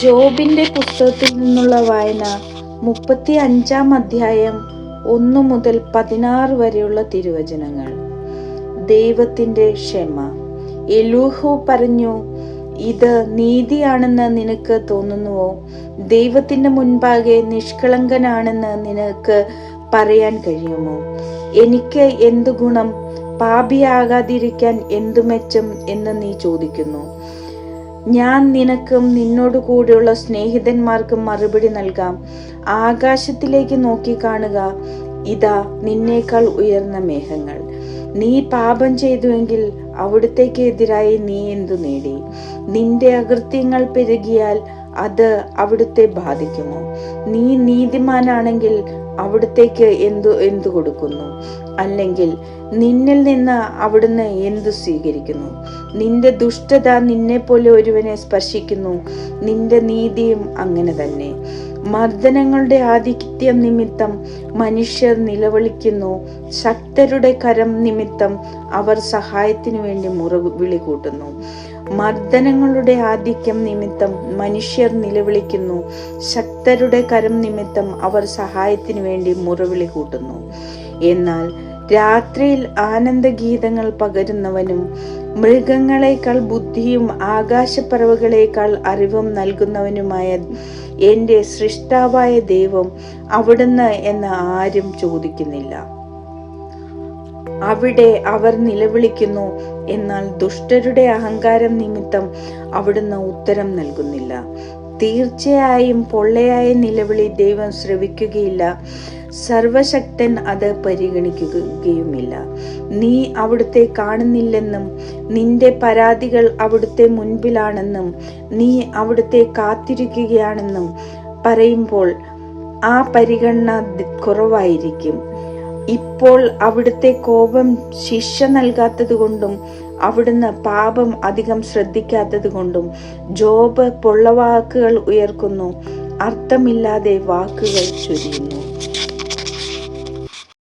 ജോബിന്റെ പുസ്തകത്തിൽ നിന്നുള്ള വായന 35-ാം അധ്യായം 1 മുതൽ 16 വരെയുള്ള തിരുവചനങ്ങൾ. ദൈവത്തിന്റെ ക്ഷമ. എലൂഹു പറഞ്ഞു, ഇത് നീതിയാണെന്ന് നിനക്ക് തോന്നുന്നുവോ? ദൈവത്തിന്റെ മുൻപാകെ നിഷ്കളങ്കനാണെന്ന് നിനക്ക് പറയാൻ കഴിയുമോ? എനിക്ക് എന്തു ഗുണം? പാപിയാകാതിരിക്കാൻ എന്തു മെച്ചം എന്ന് നീ ചോദിക്കുന്നു. ഞാൻ നിനക്കും നിന്നോട് കൂടെയുള്ള സ്നേഹിതന്മാർക്കും മറുപടി നൽകാം. ആകാശത്തിലേക്ക് നോക്കി കാണുക, ഇതാ നിന്നേക്കാൾ ഉയർന്ന മേഘങ്ങൾ. നീ പാപം ചെയ്തുവെങ്കിൽ അവിടുത്തേക്ക് എതിരായി നീ എന്തു നേടി? നിന്റെ അകൃത്യങ്ങൾ പെരുകിയാൽ അത് അവിടുത്തെ ബാധിക്കുമോ? നീ നീതിമാനാണെങ്കിൽ അവിടുത്തേക്ക് എന്തു കൊടുക്കുന്നു? അല്ലെങ്കിൽ നിന്നിൽ നിന്ന് അവിടുന്ന് എന്തു സ്വീകരിക്കുന്നു? നിന്റെ ദുഷ്ടത നിന്നെ പോലെ ഒരുവനെ സ്പർശിക്കുന്നു, നിന്റെ നീതിയും അങ്ങനെ തന്നെ. മർദ്ദനങ്ങളുടെ ആധിക്യം നിമിത്തം മനുഷ്യർ നിലവിളിക്കുന്നു, ശക്തരുടെ കരം നിമിത്തം അവർ സഹായത്തിനു വേണ്ടി മുറവിളി കൂട്ടുന്നു. മർദ്ദനങ്ങളുടെ ആധിക്യം നിമിത്തം മനുഷ്യർ നിലവിളിക്കുന്നു, ശക്തരുടെ കരം നിമിത്തം അവർ സഹായത്തിനു വേണ്ടി മുറവിളി കൂട്ടുന്നു. എന്നാൽ രാത്രിയിൽ ആനന്ദഗീതങ്ങൾ പകരുന്നവനും മൃഗങ്ങളെക്കാൾ ബുദ്ധിയും ആകാശപ്പറവകളെക്കാൾ അറിവും നൽകുന്നവനുമായ എന്റെ സൃഷ്ടാവായ ദൈവം അവിടുന്ന് എന്ന് ആരും ചോദിക്കുന്നില്ല. അവിടെ അവർ നിലവിളിക്കുന്നു, എന്നാൽ ദുഷ്ടരുടെ അഹങ്കാരം നിമിത്തം അവിടുന്ന് ഉത്തരം നൽകുന്നില്ല. തീർച്ചയായും പൊള്ളയായ നിലവിളി ദൈവം ശ്രവിക്കുകയില്ല, സർവശക്തൻ അത് പരിഗണിക്കുകയുമില്ല. നീ അവിടുത്തെ കാണുന്നില്ലെന്നും നിന്റെ പരാതികൾ അവിടുത്തെ മുൻപിലാണെന്നും നീ അവിടുത്തെ കാത്തിരിക്കുകയാണെന്നും പറയുമ്പോൾ ആ പരിഗണന കുറവായിരിക്കും. ഇപ്പോൾ അവിടുത്തെ കോപം ശിക്ഷ നൽകാത്തത് കൊണ്ടും അവിടുന്ന് പാപം അധികം ശ്രദ്ധിക്കാത്തത് കൊണ്ടും ജോബ് പൊള്ളവാക്കുകൾ ഉയർക്കുന്നു, അർത്ഥമില്ലാതെ വാക്കുകൾ ചൊരിയുന്നു.